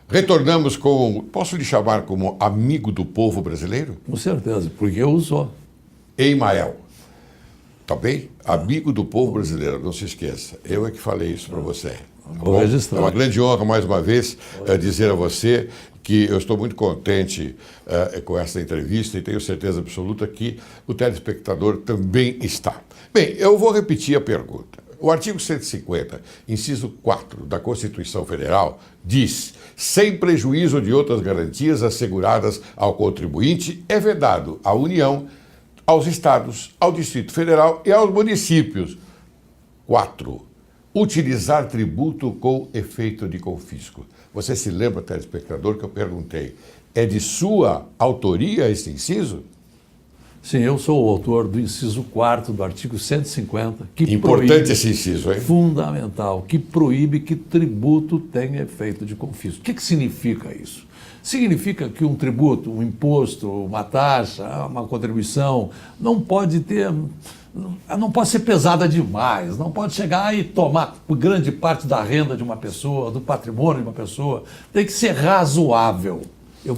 Retornamos com, posso lhe chamar como amigo do povo brasileiro? Com certeza, porque eu sou. Emael, tá bem? Amigo do povo brasileiro, não se esqueça. Eu é que falei isso para você. Tá Vou registrar. É uma grande honra, mais uma vez, dizer a você que eu estou muito contente com essa entrevista e tenho certeza absoluta que o telespectador também está. Bem, eu vou repetir a pergunta. O artigo 150, inciso 4 da Constituição Federal, diz: sem prejuízo de outras garantias asseguradas ao contribuinte, é vedado à União, aos estados, ao Distrito Federal e aos municípios. 4. Utilizar tributo com efeito de confisco. Você se lembra, telespectador, que eu perguntei, é de sua autoria esse inciso? Sim, eu sou o autor do inciso 4º do artigo 150, que Importante proíbe, esse inciso, hein? fundamental, que proíbe que tributo tenha efeito de confisco. O que significa isso? Significa que um tributo, um imposto, uma taxa, uma contribuição, não pode ser pesada demais, não pode chegar e tomar grande parte da renda de uma pessoa, do patrimônio de uma pessoa. Tem que ser razoável.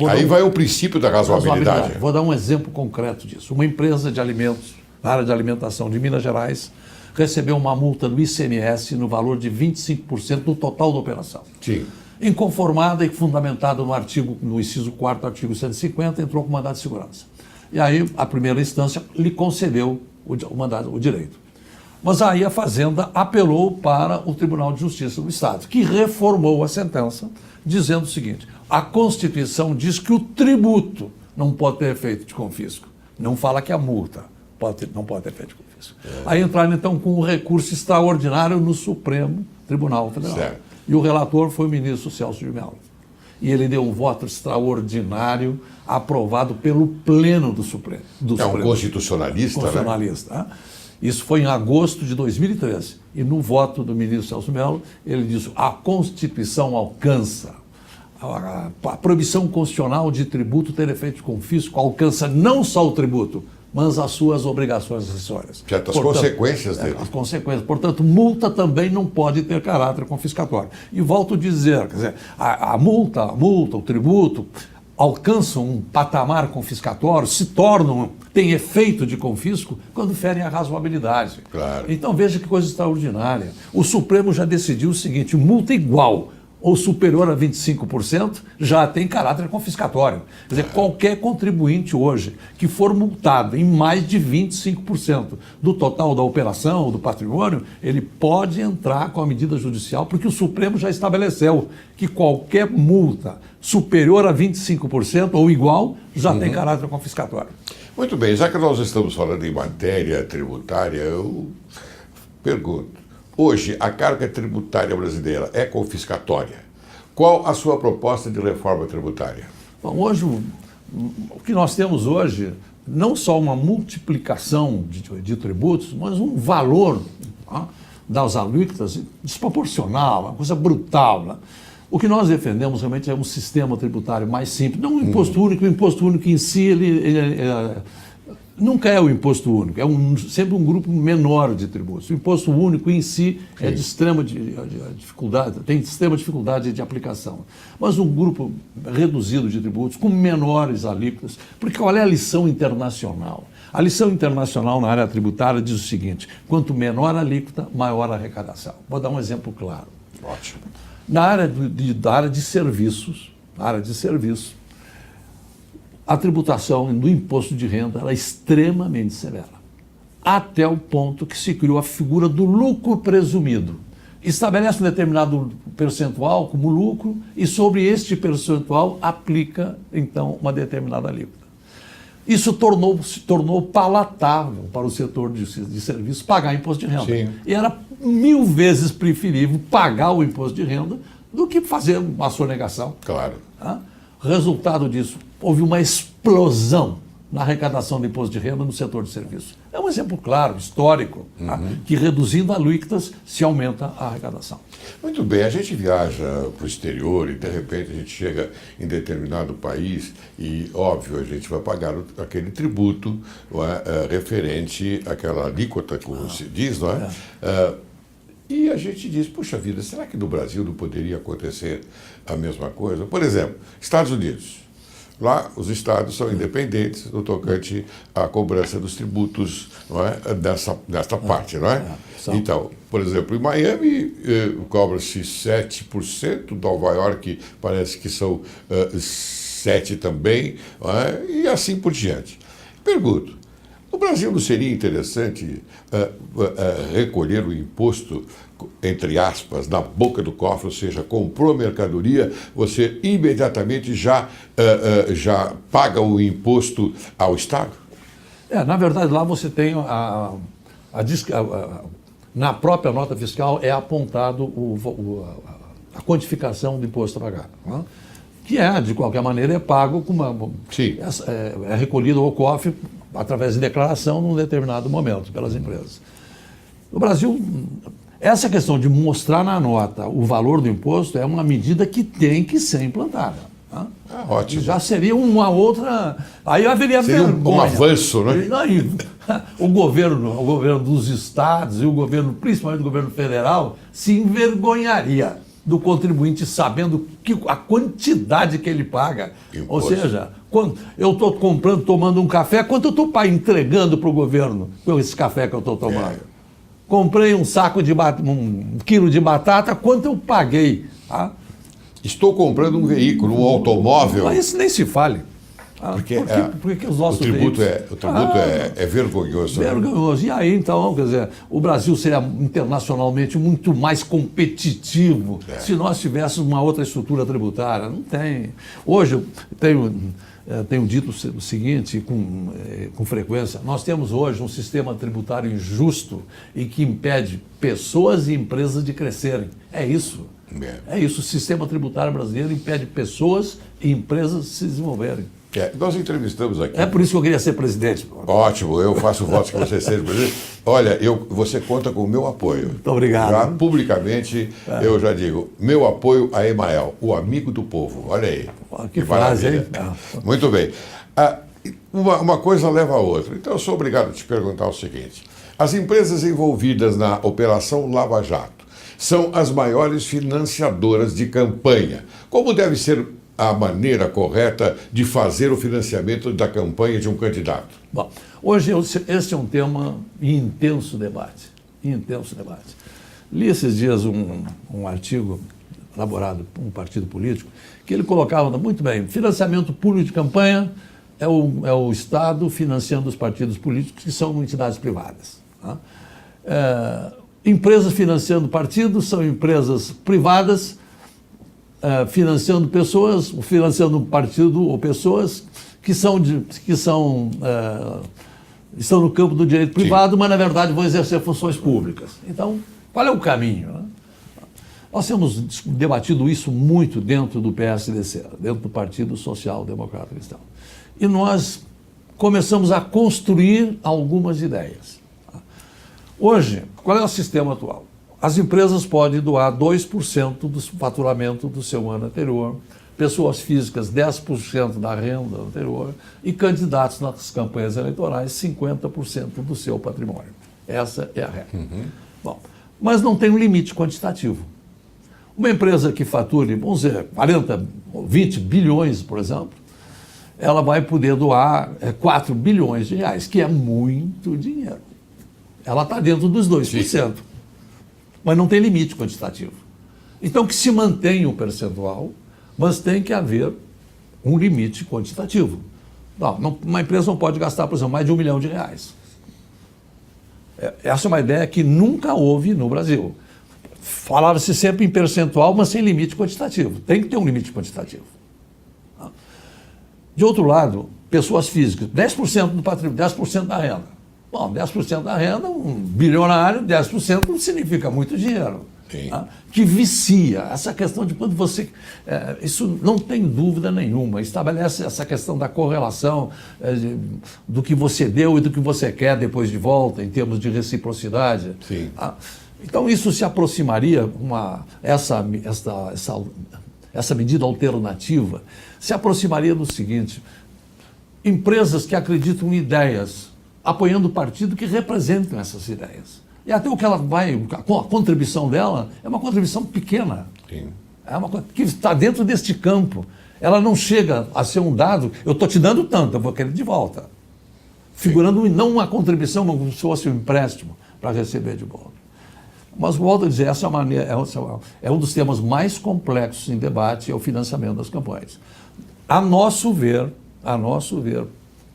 Aí vai o princípio da razoabilidade. Vou dar um exemplo concreto disso. Uma empresa de alimentos, na área de alimentação de Minas Gerais, recebeu uma multa do ICMS no valor de 25% do total da operação. Sim. Inconformada e fundamentada no inciso 4º do artigo 150, entrou com mandado de segurança. E aí a primeira instância lhe concedeu o direito. Mas aí a Fazenda apelou para o Tribunal de Justiça do Estado, que reformou a sentença, dizendo o seguinte: a Constituição diz que o tributo não pode ter efeito de confisco. Não fala que a multa não pode ter efeito de confisco. Aí entraram então com um recurso extraordinário no Supremo Tribunal Federal. Certo. E o relator foi o ministro Celso de Mello. E ele deu um voto extraordinário, aprovado pelo Pleno do Supremo. Um constitucionalista, constitucionalista, né? Isso foi em agosto de 2013. E no voto do ministro Celso Mello, ele disse: a Constituição alcança. A proibição constitucional de tributo ter efeito de confisco alcança não só o tributo, mas as suas obrigações acessórias. Certas consequências dele. As consequências. Portanto, multa também não pode ter caráter confiscatório. E volto a dizer, quer dizer, a multa, o tributo, alcançam um patamar confiscatório, têm efeito de confisco quando ferem a razoabilidade. Claro. Então veja que coisa extraordinária. O Supremo já decidiu o seguinte: multa igual ou superior a 25% já tem caráter confiscatório. Quer dizer, qualquer contribuinte hoje que for multado em mais de 25% do total da operação ou do patrimônio, ele pode entrar com a medida judicial, porque o Supremo já estabeleceu que qualquer multa superior a 25% ou igual já tem caráter confiscatório. Muito bem, já que nós estamos falando em matéria tributária, eu pergunto: hoje, a carga tributária brasileira é confiscatória. Qual a sua proposta de reforma tributária? Bom, hoje, o que nós temos hoje, não só uma multiplicação de tributos, mas um valor das alíquotas desproporcional, uma coisa brutal. Né? O que nós defendemos realmente é um sistema tributário mais simples, não um imposto único. O imposto único em si, ele nunca é o imposto único, é sempre um grupo menor de tributos. O imposto único em si é de extrema dificuldade, tem extrema dificuldade de aplicação. Mas um grupo reduzido de tributos, com menores alíquotas, porque qual é a lição internacional? A lição internacional na área tributária diz o seguinte: quanto menor a alíquota, maior a arrecadação. Vou dar um exemplo claro. Ótimo. Na área de serviços, a tributação do imposto de renda era extremamente severa, até o ponto que se criou a figura do lucro presumido. Estabelece um determinado percentual como lucro e sobre este percentual aplica, então, uma determinada alíquota. Isso se tornou palatável para o setor de serviços pagar imposto de renda. Sim. E era 1000 vezes preferível pagar o imposto de renda do que fazer uma sonegação. Claro. Resultado disso, houve uma explosão na arrecadação do imposto de renda no setor de serviços. É um exemplo claro, histórico, que reduzindo alíquotas se aumenta a arrecadação. Muito bem, a gente viaja para o exterior e de repente a gente chega em determinado país e, óbvio, a gente vai pagar aquele tributo referente àquela alíquota, como se diz, não é? E a gente diz, puxa vida, será que no Brasil não poderia acontecer a mesma coisa? Por exemplo, Estados Unidos. Lá, os estados são independentes no tocante à cobrança dos tributos, não é? Dessa parte, não é? Então, por exemplo, em Miami cobra-se 7%, Nova York parece que são 7% também, não é? E assim por diante. Pergunto, no Brasil não seria interessante recolher o imposto, entre aspas, na boca do cofre, ou seja, comprou a mercadoria, você imediatamente já paga o imposto ao Estado? Na verdade, lá você tem na própria nota fiscal é apontado a quantificação do imposto a pagar, né? Que de qualquer maneira, é pago com é recolhido ao cofre através de declaração num determinado momento pelas empresas. No Brasil, essa questão de mostrar na nota o valor do imposto é uma medida que tem que ser implantada. Tá? Ótimo. Já seria uma outra... Aí haveria seria vergonha. Um avanço, né? O governo dos estados e o governo, principalmente o governo federal, se envergonharia do contribuinte sabendo a quantidade que ele paga. Imposto. Ou seja, quando eu estou comprando, tomando um café, quanto eu estou entregando para o governo com esse café que eu estou tomando? Comprei um quilo de batata, quanto eu paguei? Tá? Estou comprando um veículo, um automóvel. Mas isso nem se fale. Porque os nossos o tributo é vergonhoso. Vergonhoso. Né? E aí, então, quer dizer, o Brasil seria internacionalmente muito mais competitivo se nós tivéssemos uma outra estrutura tributária. Não tem. Hoje, eu tenho dito o seguinte com frequência: nós temos hoje um sistema tributário injusto e que impede pessoas e empresas de crescerem. É isso. É isso. O sistema tributário brasileiro impede pessoas e empresas de se desenvolverem. Nós entrevistamos aqui. É por isso que eu queria ser presidente. Ótimo, eu faço votos que você seja presidente. Olha, você conta com o meu apoio. Muito obrigado. Já publicamente, eu já digo, meu apoio a Emael, o amigo do povo. Olha aí. Que frase, hein? Muito bem. Uma coisa leva a outra. Então, eu sou obrigado a te perguntar o seguinte. As empresas envolvidas na Operação Lava Jato são as maiores financiadoras de campanha. Como deve ser a maneira correta de fazer o financiamento da campanha de um candidato? Bom, hoje esse é um tema em intenso debate. Li esses dias um artigo elaborado por um partido político que ele colocava muito bem: financiamento público de campanha é o Estado financiando os partidos políticos que são entidades privadas. Tá? Empresas financiando partidos são empresas privadas financiando um partido ou pessoas que estão no campo do direito privado, mas na verdade vão exercer funções públicas. Então, qual é o caminho? Né? Nós temos debatido isso muito dentro do PSDC, dentro do Partido Social Democrata Cristão. E nós começamos a construir algumas ideias. Hoje, qual é o sistema atual? As empresas podem doar 2% do faturamento do seu ano anterior, pessoas físicas 10% da renda anterior e candidatos nas campanhas eleitorais 50% do seu patrimônio. Essa é a regra. Bom, mas não tem um limite quantitativo. Uma empresa que fature, vamos dizer, 40, 20 bilhões, por exemplo, ela vai poder doar 4 bilhões de reais, que é muito dinheiro. Ela está dentro dos 2%. Sim. Mas não tem limite quantitativo. Então, que se mantenha o percentual, mas tem que haver um limite quantitativo. Uma empresa não pode gastar, por exemplo, mais de R$1 milhão. Essa é uma ideia que nunca houve no Brasil. Falava-se sempre em percentual, mas sem limite quantitativo. Tem que ter um limite quantitativo. De outro lado, pessoas físicas, 10% do patrimônio, 10% da renda. Bom, 10% da renda, um bilionário, 10% não significa muito dinheiro. Tá? Que vicia. Essa questão de quando você... isso não tem dúvida nenhuma. Estabelece essa questão da correlação do que você deu e do que você quer depois de volta, em termos de reciprocidade. Sim. Tá? Então, isso se aproximaria, essa medida alternativa, se aproximaria do seguinte: empresas que acreditam em ideias, apoiando o partido que representam essas ideias. E até o que ela vai, a contribuição dela é uma contribuição pequena. Sim. É uma coisa que está dentro deste campo. Ela não chega a ser um dado, eu estou te dando tanto, eu vou querer de volta. Figurando não uma contribuição, mas como se fosse um empréstimo para receber de volta. Mas volto a dizer, essa é um dos temas mais complexos em debate, é o financiamento das campanhas. A nosso ver,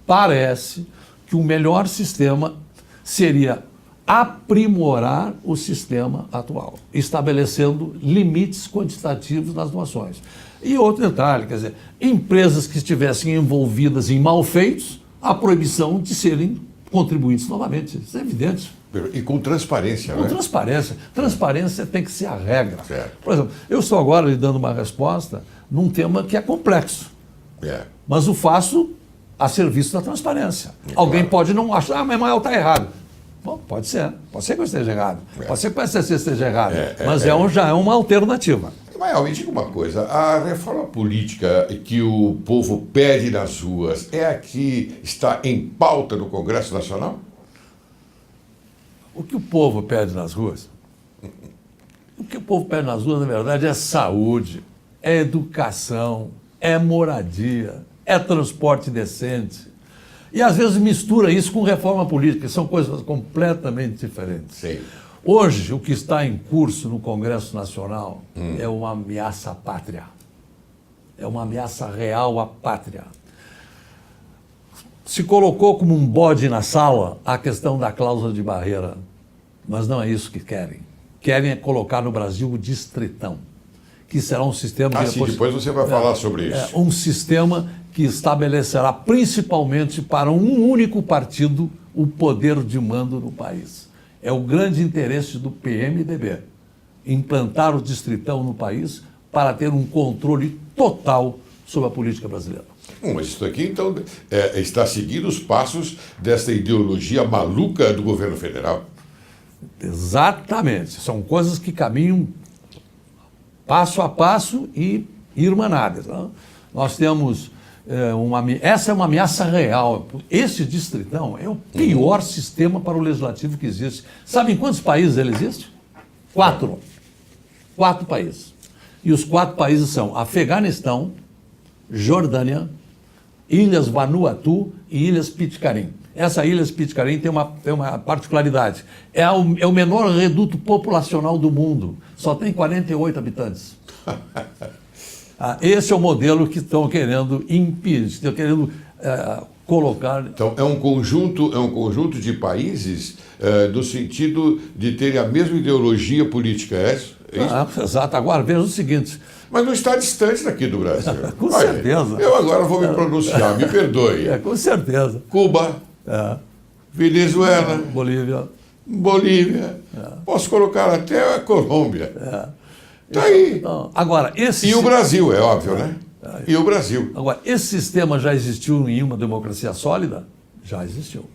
parece que o melhor sistema seria aprimorar o sistema atual, estabelecendo limites quantitativos nas doações. E outro detalhe, quer dizer, empresas que estivessem envolvidas em malfeitos, a proibição de serem contribuintes novamente. Isso é evidente. E com transparência, Com né? transparência. Transparência tem que ser a regra. Certo. Por exemplo, eu estou agora lhe dando uma resposta num tema que é complexo, mas o faço a serviço da transparência. Alguém claro. pode não achar, mas Emael está errado. Bom, pode ser que eu esteja errado. Pode ser que o PSDC esteja errado. Mas já é uma alternativa. Emael, me diga uma coisa, a reforma política que o povo pede nas ruas é a que está em pauta no Congresso Nacional? O que o povo pede nas ruas? O que o povo pede nas ruas, na verdade, é saúde, é educação, é moradia, é transporte decente. E às vezes mistura isso com reforma política, que são coisas completamente diferentes. Sim. Hoje, o que está em curso no Congresso Nacional é uma ameaça à pátria. É uma ameaça real à pátria. Se colocou como um bode na sala a questão da cláusula de barreira, mas não é isso que querem. Querem é colocar no Brasil o distritão, que será um sistema... Depois você vai falar sobre isso. Um sistema que estabelecerá principalmente para um único partido o poder de mando no país. É o grande interesse do PMDB, implantar o distritão no país para ter um controle total sobre a política brasileira. Mas isso aqui, então, está seguindo os passos dessa ideologia maluca do governo federal. Exatamente. São coisas que caminham passo a passo e irmanadas. Né? Nós temos... essa é uma ameaça real. Esse distritão é o pior sistema para o legislativo que existe. Sabe em quantos países ele existe? 4. 4 países. E os 4 países são Afeganistão, Jordânia, Ilhas Vanuatu e Ilhas Pitcairn. Essa Ilhas Pitcairn tem uma particularidade. É o menor reduto populacional do mundo. Só tem 48 habitantes. Esse é o modelo que estão querendo impedir, estão querendo colocar... Então, é um conjunto de países no sentido de terem a mesma ideologia política, é isso? Exato. Agora, veja o seguinte... Mas não está distante daqui do Brasil. Com certeza. Eu agora vou me pronunciar, me perdoe. Com certeza. Cuba, Venezuela, Bolívia. Posso colocar até a Colômbia. Está aí. Agora, E o Brasil, é óbvio, né? E o Brasil. Agora, esse sistema já existiu em uma democracia sólida? Já existiu.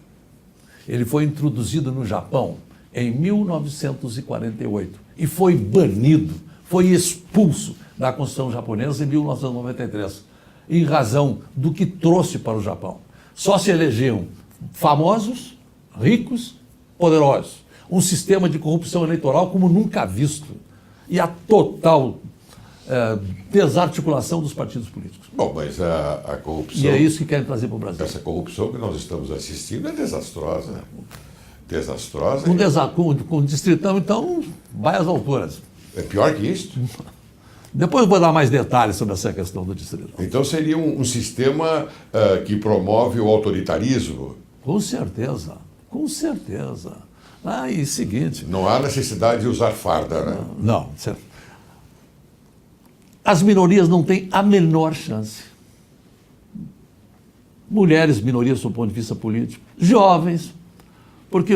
Ele foi introduzido no Japão em 1948 e foi banido, foi expulso da Constituição japonesa em 1993, em razão do que trouxe para o Japão. Só se elegiam famosos, ricos, poderosos. Um sistema de corrupção eleitoral como nunca visto. E a total desarticulação dos partidos políticos. Bom, mas a corrupção... E é isso que querem trazer para o Brasil. Essa corrupção que nós estamos assistindo é desastrosa. Desastrosa. Com o distritão, então, vai às alturas. É pior que isso? Depois eu vou dar mais detalhes sobre essa questão do distritão. Então seria um sistema que promove o autoritarismo? Com certeza, com certeza. E seguinte... Não há necessidade de usar farda, né? Não. As minorias não têm a menor chance. Mulheres, minorias do ponto de vista político. Jovens. Porque,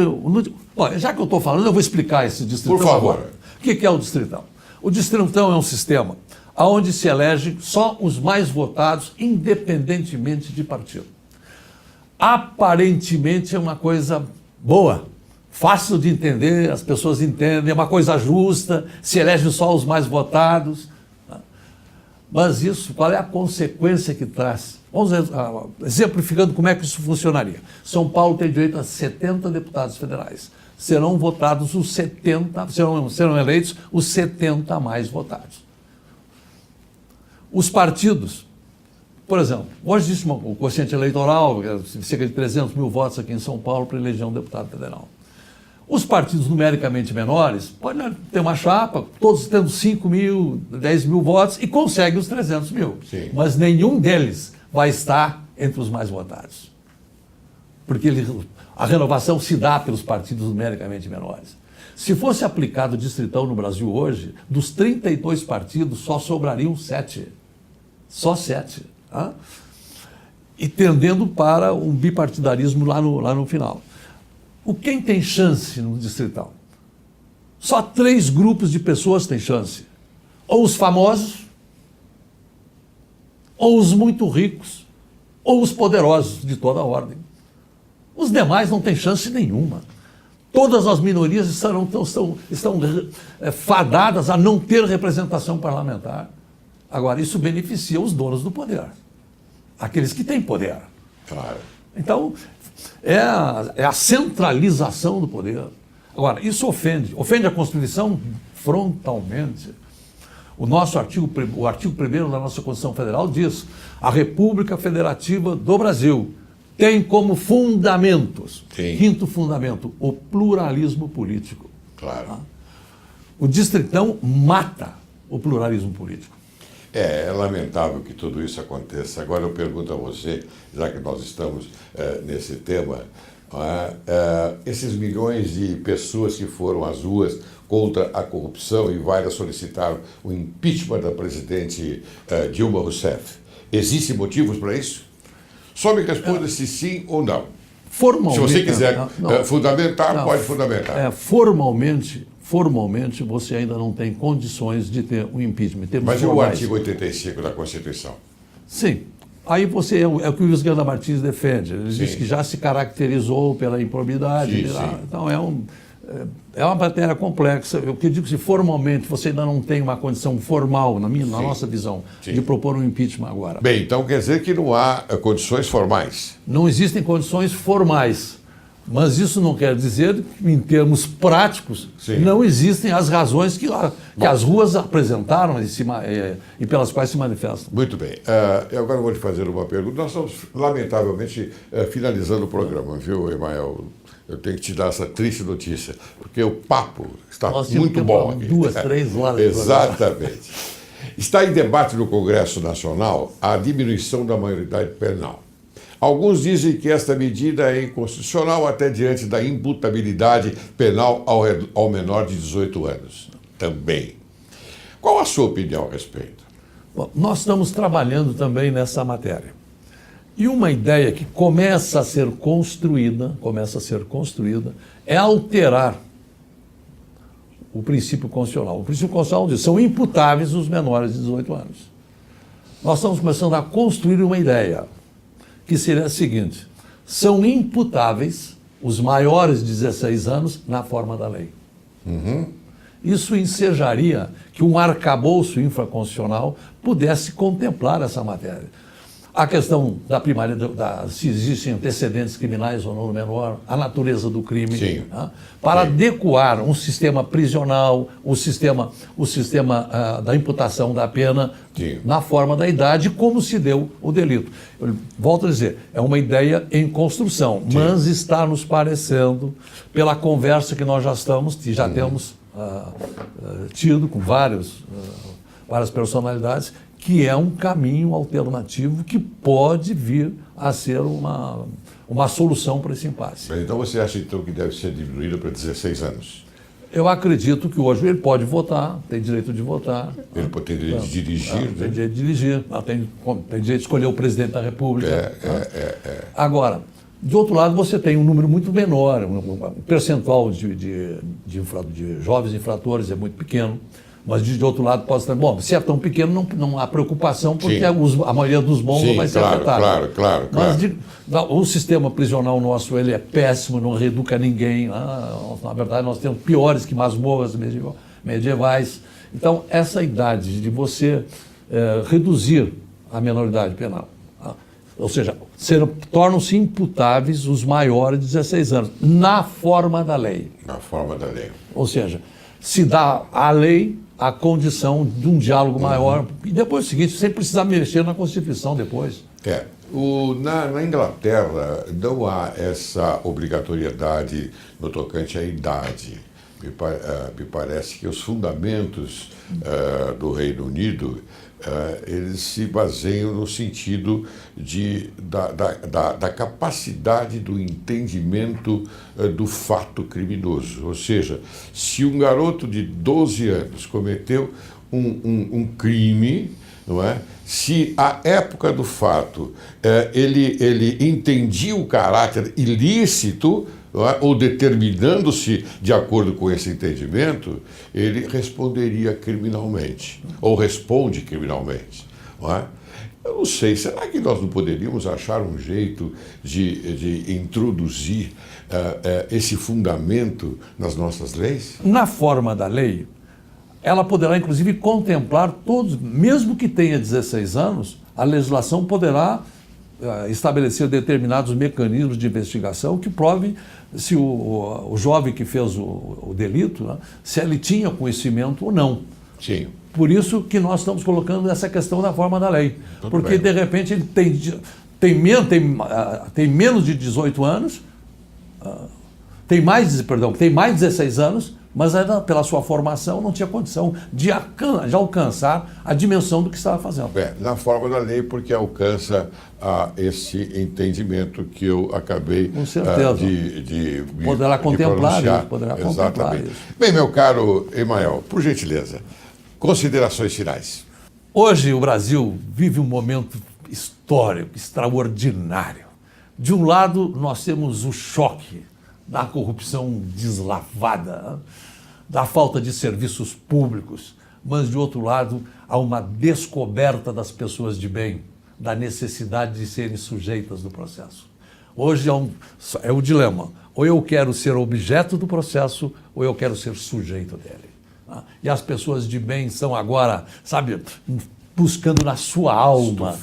já que eu estou falando, eu vou explicar esse distritão. Por favor. Agora. O que é o distritão? O distritão é um sistema onde se elege só os mais votados, independentemente de partido. Aparentemente é uma coisa boa, fácil de entender, as pessoas entendem, é uma coisa justa, se elege só os mais votados. Mas isso, qual é a consequência que traz? Vamos exemplificando como é que isso funcionaria. São Paulo tem direito a 70 deputados federais. serão votados os 70, serão eleitos os 70 mais votados. Os partidos, por exemplo, hoje existe o quociente eleitoral, cerca de 300 mil votos aqui em São Paulo para eleger um deputado federal. Os partidos numericamente menores podem ter uma chapa, todos tendo 5 mil, 10 mil votos e conseguem os 300 mil. Sim. Mas nenhum deles vai estar entre os mais votados. Porque a renovação se dá pelos partidos numericamente menores. Se fosse aplicado o distritão no Brasil hoje, dos 32 partidos só sobrariam 7. Só 7. Tá? E tendendo para um bipartidarismo lá no final. Quem tem chance no distritão? Só 3 grupos de pessoas têm chance. Ou os famosos, ou os muito ricos, ou os poderosos de toda a ordem. Os demais não têm chance nenhuma. Todas as minorias estão fadadas a não ter representação parlamentar. Agora, isso beneficia os donos do poder, aqueles que têm poder. Claro. Então, é a centralização do poder. Agora, isso ofende a Constituição frontalmente. O artigo 1º da nossa Constituição Federal diz: a República Federativa do Brasil tem como fundamentos, Sim. 5º fundamento, o pluralismo político. Claro. Tá? O distritão mata o pluralismo político. É lamentável que tudo isso aconteça. Agora eu pergunto a você, já que nós estamos nesse tema, esses milhões de pessoas que foram às ruas contra a corrupção e várias solicitaram o impeachment da presidente Dilma Rousseff, existem motivos para isso? Só me responda se sim ou não. Formalmente, se você quiser fundamentar, pode fundamentar. Formalmente, você ainda não tem condições de ter um impeachment. Mas e o artigo 85 da Constituição? Sim. Aí você é o que o Luiz Ganda Martins defende. Ele diz que já se caracterizou pela improbidade. Sim. Então é uma matéria complexa. Eu que digo que se formalmente você ainda não tem uma condição formal, na nossa visão, de propor um impeachment agora. Bem, então quer dizer que não há condições formais. Não existem condições formais. Mas isso não quer dizer que, em termos práticos, não existem as razões que as ruas apresentaram e pelas quais se manifestam. Muito bem. Eu agora vou lhe fazer uma pergunta. Nós estamos, lamentavelmente, finalizando o programa, viu, Emael? Eu tenho que te dar essa triste notícia, porque o papo está muito bom aqui. 2, 3 horas. Exatamente. Está em debate no Congresso Nacional a diminuição da maioridade penal. Alguns dizem que esta medida é inconstitucional até diante da imputabilidade penal ao menor de 18 anos. Também. Qual a sua opinião a respeito? Bom, nós estamos trabalhando também nessa matéria. E uma ideia que começa a ser construída é alterar o princípio constitucional. O princípio constitucional diz que são imputáveis os menores de 18 anos. Nós estamos começando a construir uma ideia que seria a seguinte: são imputáveis os maiores de 16 anos na forma da lei. Isso ensejaria que um arcabouço infraconstitucional pudesse contemplar essa matéria. A questão da primária, se existem antecedentes criminais ou não no menor, a natureza do crime, tá? Para adequar um sistema prisional, o sistema da imputação da pena na forma da idade, como se deu o delito. Eu volto a dizer, é uma ideia em construção, mas está nos parecendo, pela conversa que nós já temos tido com várias personalidades, que é um caminho alternativo que pode vir a ser uma solução para esse impasse. Então você acha então que deve ser diminuído para 16 anos? Eu acredito que hoje ele pode votar, tem direito de votar. Ele pode ter direito de dirigir, né? Tem direito de dirigir, tem direito de escolher o presidente da República. Agora, de outro lado, você tem um número muito menor, um percentual de jovens infratores é muito pequeno. Mas, de outro lado, pode estar... Bom, se é tão pequeno, não há preocupação, porque a maioria dos bons não vai ser afetada. Claro. Mas o sistema prisional nosso ele é péssimo, não reeduca ninguém. Na verdade, nós temos piores que masmorras medievais. Então, essa idade de você reduzir a menoridade penal, ou seja, tornam-se imputáveis os maiores de 16 anos, na forma da lei. Na forma da lei. Ou seja, se dá à lei a condição de um diálogo maior, e depois o seguinte, sem precisar mexer na Constituição depois. Na Inglaterra não há essa obrigatoriedade no tocante à idade. Me parece que os fundamentos do Reino Unido eles se baseiam no sentido da capacidade do entendimento do fato criminoso. Ou seja, se um garoto de 12 anos cometeu um crime, não é? Se à época do fato ele entendia o caráter ilícito, não é? Ou determinando-se de acordo com esse entendimento, ele responderia criminalmente, ou responde criminalmente. Não é? Eu não sei, será que nós não poderíamos achar um jeito de introduzir esse fundamento nas nossas leis? Na forma da lei, ela poderá, inclusive, contemplar todos, mesmo que tenha 16 anos, a legislação poderá estabelecer determinados mecanismos de investigação que provem se o jovem que fez o delito, né, se ele tinha conhecimento ou não. Sim. Por isso que nós estamos colocando essa questão na forma da lei. Tudo porque, bem. De repente, ele tem menos de 18 anos, tem mais de 16 anos, mas ainda pela sua formação não tinha condição de alcançar a dimensão do que estava fazendo. Na forma da lei, porque alcança esse entendimento que eu acabei Com certeza. Poderá contemplar isso, poderá contemplar isso. Bem, meu caro Emael, por gentileza, considerações finais. Hoje o Brasil vive um momento histórico, extraordinário. De um lado, nós temos o choque da corrupção deslavada, da falta de serviços públicos, mas, de outro lado, há uma descoberta das pessoas de bem, da necessidade de serem sujeitas do processo. Hoje é o dilema, ou eu quero ser objeto do processo, ou eu quero ser sujeito dele. E as pessoas de bem estão agora, sabe, buscando na sua alma...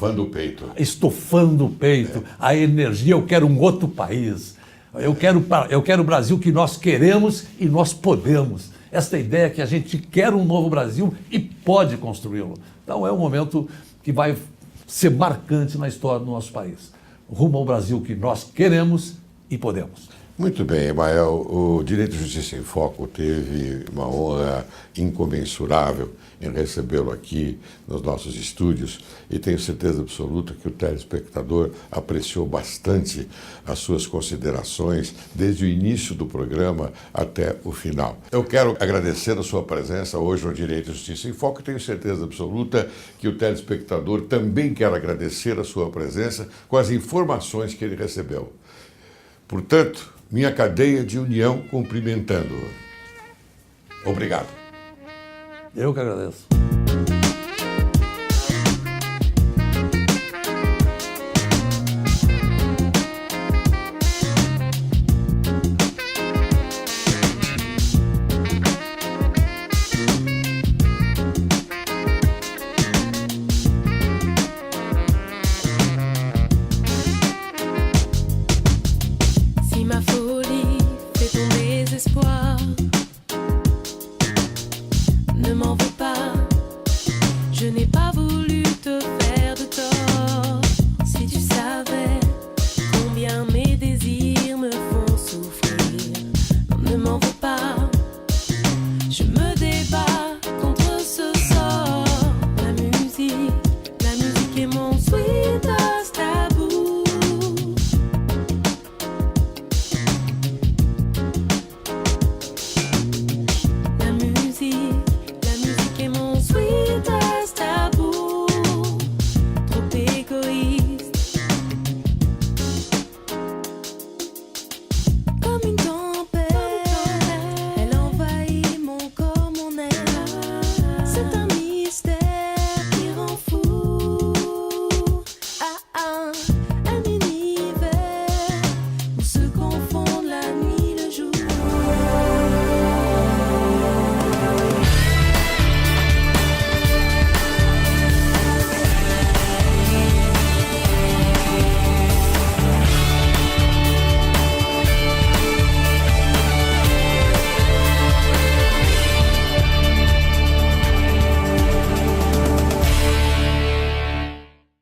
Estofando o peito, a energia, eu quero um outro país. Eu quero o Brasil que nós queremos e nós podemos. Esta ideia que a gente quer um novo Brasil e pode construí-lo. Então é um momento que vai ser marcante na história do nosso país. Rumo ao Brasil que nós queremos e podemos. Muito bem, Emael. O Direito e Justiça em Foco teve uma honra incomensurável em recebê-lo aqui nos nossos estúdios e tenho certeza absoluta que o telespectador apreciou bastante as suas considerações desde o início do programa até o final. Eu quero agradecer a sua presença hoje no Direito e Justiça em Foco e tenho certeza absoluta que o telespectador também quer agradecer a sua presença com as informações que ele recebeu. Portanto, minha cadeia de união cumprimentando-o. Obrigado. Eu que agradeço.